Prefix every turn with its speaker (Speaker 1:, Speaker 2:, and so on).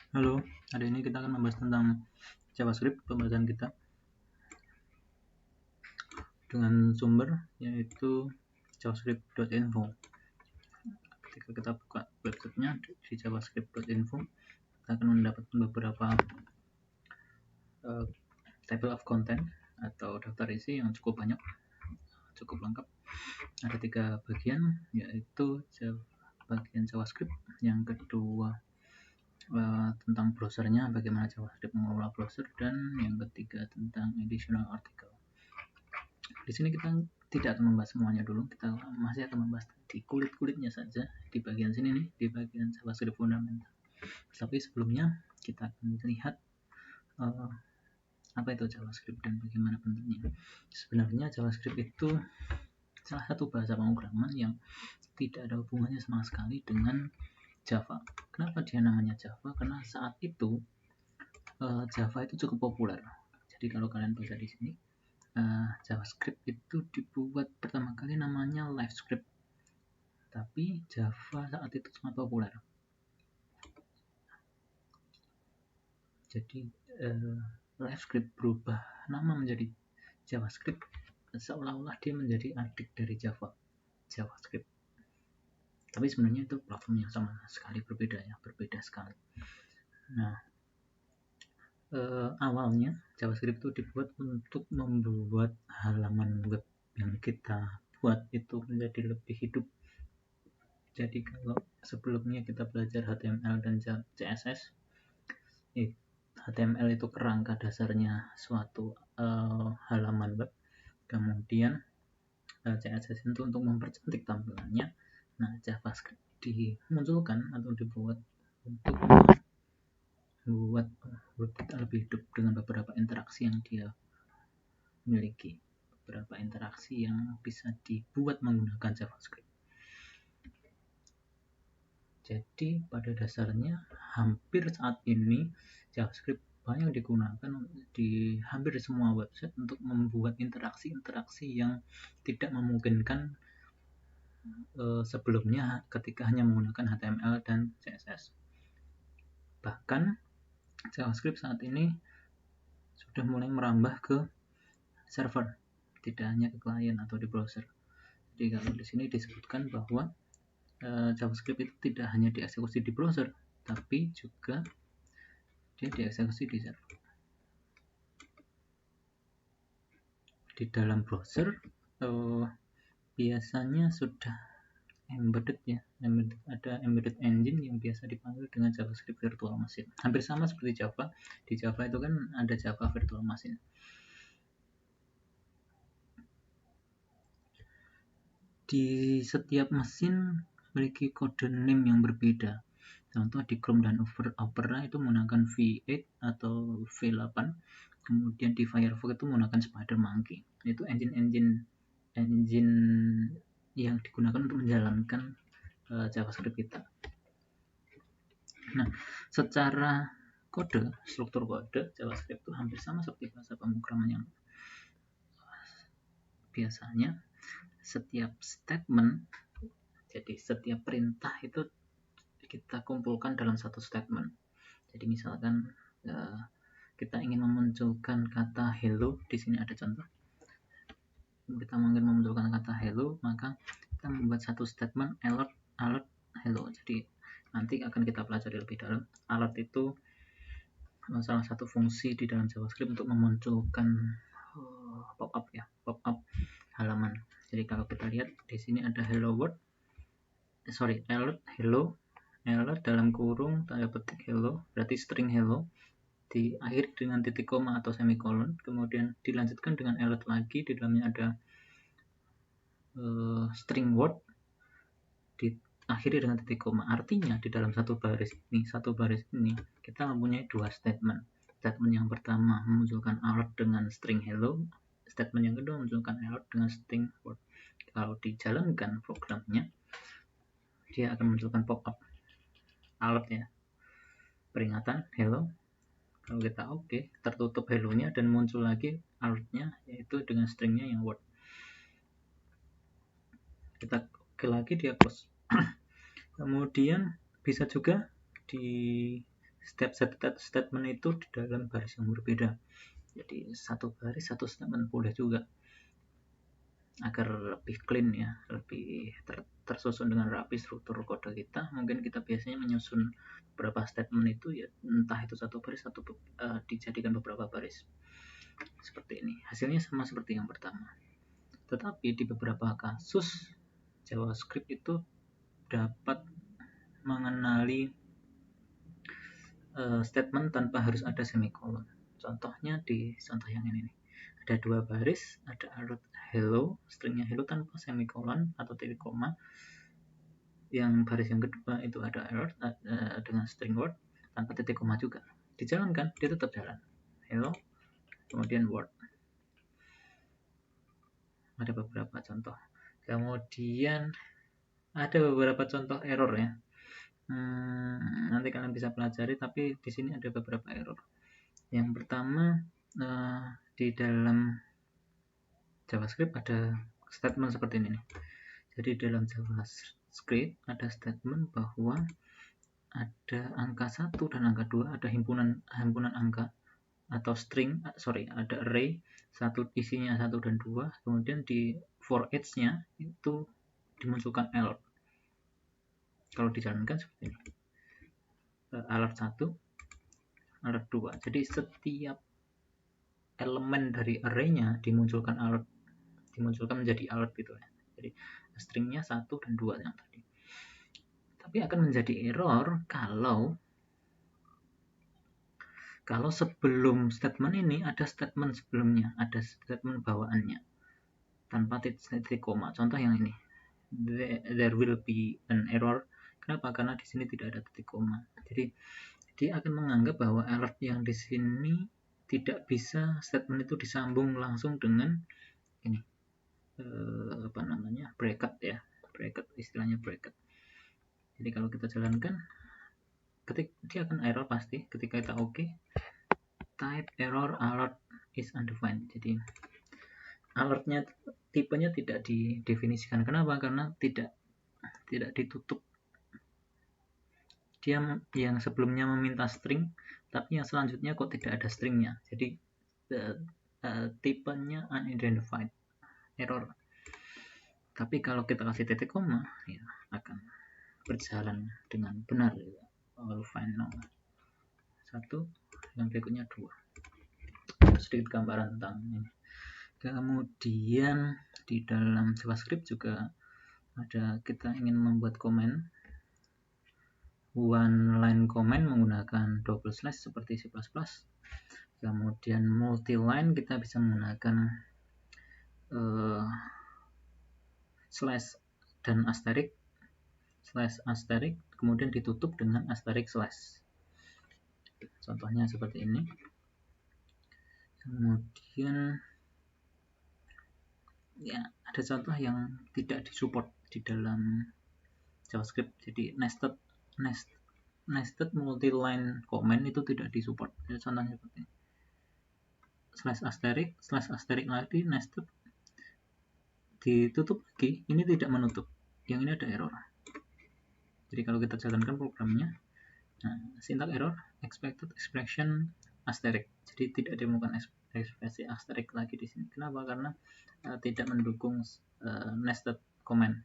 Speaker 1: Halo, hari ini kita akan membahas tentang JavaScript. Pembahasan kita dengan sumber yaitu javascript.info. Ketika kita buka websitenya di javascript.info, kita akan mendapatkan beberapa table of content atau daftar isi yang cukup banyak, cukup lengkap. Ada 3 bagian, yaitu bagian JavaScript, yang kedua tentang browsernya, bagaimana JavaScript mengelola browser, dan yang ketiga tentang additional article. Di sini kita tidak akan membahas semuanya dulu, kita masih akan membahas di kulit-kulitnya saja di bagian sini nih, di bagian JavaScript fundamental. Tapi sebelumnya kita akan lihat apa itu JavaScript dan bagaimana bentuknya. Sebenarnya JavaScript itu salah satu bahasa pemrograman yang tidak ada hubungannya sama sekali dengan Java. Kenapa dia namanya Java? Karena saat itu Java itu cukup populer. Jadi kalau kalian baca di sini, JavaScript itu dibuat pertama kali namanya LiveScript, tapi Java saat itu sangat populer. Jadi LiveScript berubah nama menjadi JavaScript, seolah-olah dia menjadi adik dari JavaScript. Tapi sebenarnya itu platform yang sama sekali berbeda sekali. Nah, awalnya JavaScript itu dibuat untuk membuat halaman web yang kita buat itu menjadi lebih hidup. Jadi kalau sebelumnya kita belajar HTML dan CSS, HTML itu kerangka dasarnya suatu halaman web, kemudian CSS itu untuk mempercantik tampilannya. Nah, JavaScript dimunculkan atau dibuat untuk membuat web kita lebih hidup dengan beberapa interaksi yang dia miliki, beberapa interaksi yang bisa dibuat menggunakan JavaScript. Jadi pada dasarnya hampir saat ini JavaScript banyak digunakan di hampir semua website untuk membuat interaksi-interaksi yang tidak memungkinkan sebelumnya ketika hanya menggunakan HTML dan CSS. Bahkan JavaScript saat ini sudah mulai merambah ke server, tidak hanya ke klien atau di browser. Jadi kalau di sini disebutkan bahwa JavaScript itu tidak hanya dieksekusi di browser, tapi juga dia dieksekusi di server. Di dalam browser biasanya sudah embedded ya, ada embedded engine yang biasa dipanggil dengan JavaScript Virtual Machine. Hampir sama seperti Java. Di Java itu kan ada Java Virtual Machine. Di setiap mesin memiliki kode name yang berbeda. Contoh di Chrome dan Opera itu menggunakan V8 atau V8. Kemudian di Firefox itu menggunakan SpiderMonkey. Itu engine yang digunakan untuk menjalankan JavaScript kita. Nah, secara kode, struktur kode JavaScript itu hampir sama seperti bahasa pemrograman yang biasanya. Setiap statement, jadi setiap perintah itu kita kumpulkan dalam satu statement. Jadi misalkan kita ingin memunculkan kata hello, di sini ada contoh. Kita ingin memunculkan kata hello, maka kita membuat satu statement alert hello. Jadi nanti akan kita pelajari lebih dalam. Alert itu salah satu fungsi di dalam JavaScript untuk memunculkan pop-up halaman. Jadi kalau kita lihat di sini ada alert hello, alert dalam kurung tanda petik hello, berarti string hello, diakhiri dengan titik koma atau semikolon, kemudian dilanjutkan dengan alert lagi, di dalamnya ada string word, diakhiri dengan titik koma. Artinya di dalam satu baris ini kita mempunyai 2 statement. Statement yang pertama memunculkan alert dengan string hello, statement yang kedua memunculkan alert dengan string word. Kalau dijalankan programnya, dia akan memunculkan pop-up alert ya, peringatan hello. Kalau kita tertutup hello-nya dan muncul lagi alert-nya, yaitu dengan stringnya yang word. Kita lagi dia close. Kemudian bisa juga di setiap statement itu di dalam baris yang berbeda. Jadi satu baris satu statement boleh juga, agar lebih clean ya, lebih tersusun dengan rapi struktur kode kita. Mungkin kita biasanya menyusun beberapa statement itu ya, entah itu satu baris atau dijadikan beberapa baris seperti ini. Hasilnya sama seperti yang pertama, tetapi di beberapa kasus JavaScript itu dapat mengenali statement tanpa harus ada semikolon. Contohnya di contoh yang ini nih, ada dua baris, ada alert hello, stringnya hello tanpa semikolon atau titik koma. Yang baris yang kedua itu ada alert dengan string word tanpa titik koma juga. Dijalankan, dia tetap jalan. Hello, kemudian word. Ada beberapa contoh. Kemudian ada beberapa contoh error ya. Nanti kalian bisa pelajari, tapi di sini ada beberapa error. Yang pertama, di dalam JavaScript ada statement seperti ini nih. Jadi dalam JavaScript ada statement bahwa ada angka 1 dan angka 2, ada himpunan angka atau string, ada array, satu isinya 1 dan 2, kemudian di for each-nya itu dimunculkan alert. Kalau dijalankan seperti ini. Alert 1, alert 2. Jadi setiap elemen dari array-nya dimunculkan menjadi alert gitu ya. Jadi stringnya 1 dan 2 yang tadi. Tapi akan menjadi error kalau sebelum statement ini ada statement sebelumnya, ada statement bawaannya tanpa titik koma. Contoh yang ini. There will be an error. Kenapa? Karena di sini tidak ada titik koma. Jadi dia akan menganggap bahwa alert yang di sini tidak bisa statement itu disambung langsung dengan ini bracket ya, istilahnya bracket. Jadi kalau kita jalankan, dia akan error pasti ketika kita type error alert is undefined. Jadi alertnya tipenya tidak didefinisikan. Kenapa? Karena tidak ditutup. Dia yang sebelumnya meminta string, tapi yang selanjutnya kok tidak ada stringnya. Jadi tipenya unidentified, error. Tapi kalau kita kasih titik koma, ya akan berjalan dengan benar. All fine now. 1, yang berikutnya 2. Sedikit gambaran tentang ini. Kemudian di dalam JavaScript juga ada, kita ingin membuat komen one line comment menggunakan double slash seperti C++. Kemudian multi line kita bisa menggunakan slash dan asterisk, kemudian ditutup dengan asterisk slash. Contohnya seperti ini. Kemudian ya ada contoh yang tidak disupport di dalam JavaScript. Jadi nested multi-line comment itu tidak disupport. Jadi contohnya seperti ini. Slash asterisk lagi, nested, ditutup lagi, ini tidak menutup. Yang ini ada error. Jadi kalau kita jalankan programnya, syntax error, expected expression asterisk. Jadi tidak ditemukan ekspresi asterisk lagi di sini. Kenapa? Karena tidak mendukung nested comment.